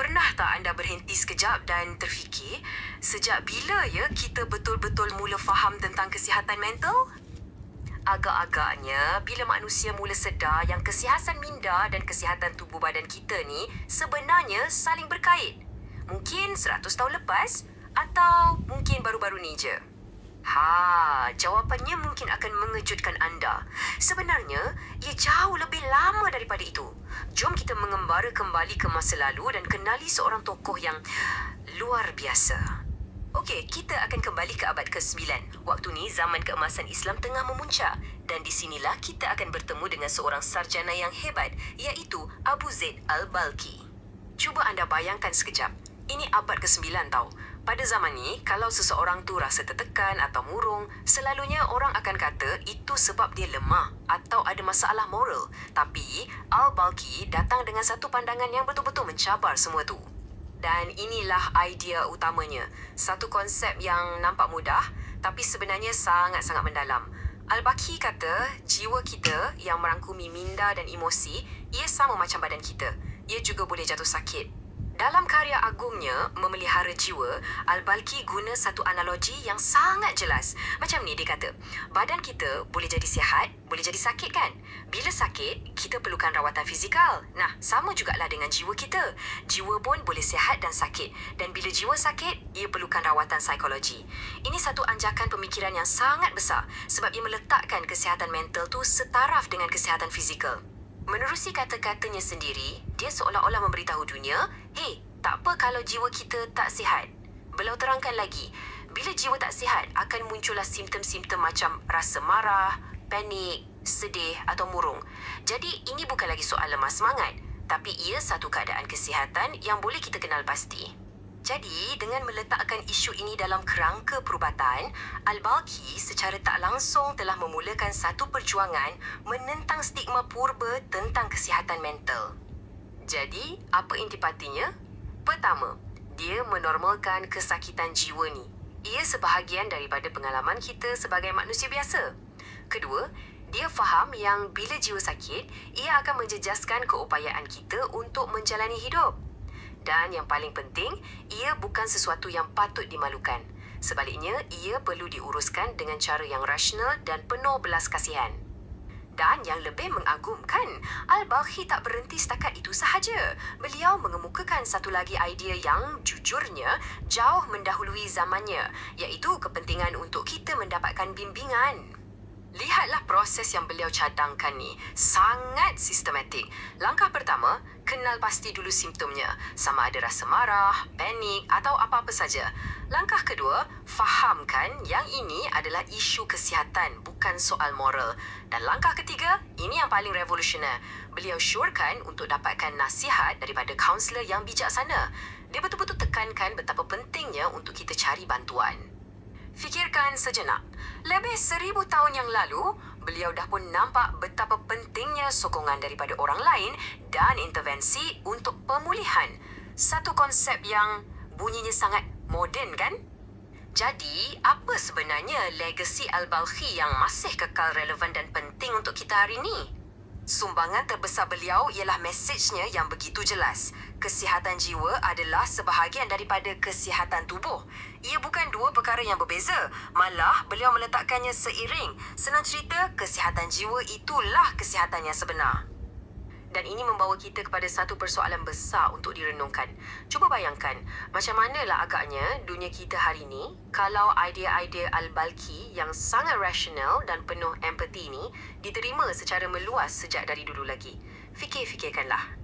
Pernah tak anda berhenti sekejap dan terfikir, sejak bila ya kita betul-betul mula faham tentang kesihatan mental? Agak-agaknya, bila manusia mula sedar yang kesihatan minda dan kesihatan tubuh badan kita ni sebenarnya saling berkait. Mungkin 100 tahun lepas atau mungkin baru-baru ni je. Jawapannya mungkin akan mengejutkan anda. Sebenarnya, ia jauh lebih lama daripada itu. Jom kita mengembara kembali ke masa lalu dan kenali seorang tokoh yang luar biasa. Okey, kita akan kembali ke abad ke-9. Waktu ni zaman keemasan Islam tengah memuncak dan di sinilah kita akan bertemu dengan seorang sarjana yang hebat iaitu Abu Zaid Al-Balkhi. Cuba anda bayangkan sekejap. Ini abad ke-9 tau. Pada zaman ni, kalau seseorang tu rasa tertekan atau murung, selalunya orang akan kata itu sebab dia lemah atau ada masalah moral. Tapi, Al-Balkhi datang dengan satu pandangan yang betul-betul mencabar semua tu. Dan inilah idea utamanya. Satu konsep yang nampak mudah, tapi sebenarnya sangat-sangat mendalam. Al-Balkhi kata, jiwa kita yang merangkumi minda dan emosi, ia sama macam badan kita. Ia juga boleh jatuh sakit. Dalam karya agungnya, Memelihara Jiwa, Al-Balkhi guna satu analogi yang sangat jelas. Macam ni dia kata, badan kita boleh jadi sihat, boleh jadi sakit kan? Bila sakit, kita perlukan rawatan fizikal. Nah, sama jugalah dengan jiwa kita. Jiwa pun boleh sihat dan sakit. Dan bila jiwa sakit, ia perlukan rawatan psikologi. Ini satu anjakan pemikiran yang sangat besar sebab ia meletakkan kesihatan mental tu setaraf dengan kesihatan fizikal. Menerusi kata-katanya sendiri, dia seolah-olah memberitahu dunia, hey, tak apa kalau jiwa kita tak sihat. Beliau terangkan lagi, bila jiwa tak sihat, akan muncullah simptom-simptom macam rasa marah, panik, sedih atau murung. Jadi, ini bukan lagi soal lemah semangat, tapi ia satu keadaan kesihatan yang boleh kita kenal pasti. Jadi, dengan meletakkan isu ini dalam kerangka perubatan, Al-Balkhi secara tak langsung telah memulakan satu perjuangan menentang stigma purba tentang kesihatan mental. Jadi, apa intipatinya? Pertama, dia menormalkan kesakitan jiwa ni. Ia sebahagian daripada pengalaman kita sebagai manusia biasa. Kedua, dia faham yang bila jiwa sakit, ia akan menjejaskan keupayaan kita untuk menjalani hidup. Dan yang paling penting, ia bukan sesuatu yang patut dimalukan. Sebaliknya, ia perlu diuruskan dengan cara yang rasional dan penuh belas kasihan. Dan yang lebih mengagumkan, Al-Balkhi tak berhenti setakat itu sahaja. Beliau mengemukakan satu lagi idea yang jujurnya jauh mendahului zamannya, iaitu kepentingan untuk kita mendapatkan bimbingan. Lihatlah proses yang beliau cadangkan ni. Sangat sistematik. Langkah pertama, kenal pasti dulu simptomnya. Sama ada rasa marah, panik atau apa-apa saja. Langkah kedua, fahamkan yang ini adalah isu kesihatan, bukan soal moral. Dan langkah ketiga, ini yang paling revolusioner. Beliau syorkan untuk dapatkan nasihat daripada kaunselor yang bijaksana. Dia betul-betul tekankan betapa pentingnya untuk kita cari bantuan. Fikirkan sejenak. Lebih 1000 tahun yang lalu, beliau dah pun nampak betapa pentingnya sokongan daripada orang lain dan intervensi untuk pemulihan. Satu konsep yang bunyinya sangat moden kan? Jadi, apa sebenarnya legasi Al-Balkhi yang masih kekal relevan dan penting untuk kita hari ini? Sumbangan terbesar beliau ialah mesejnya yang begitu jelas. Kesihatan jiwa adalah sebahagian daripada kesihatan tubuh. Ia bukan dua perkara yang berbeza. Malah, beliau meletakkannya seiring. Senang cerita, kesihatan jiwa itulah kesihatan yang sebenar. Dan ini membawa kita kepada satu persoalan besar untuk direnungkan. Cuba bayangkan, macam manalah agaknya dunia kita hari ini kalau idea-idea Al-Balkhi yang sangat rasional dan penuh empati ini diterima secara meluas sejak dari dulu lagi. Fikir-fikirkanlah.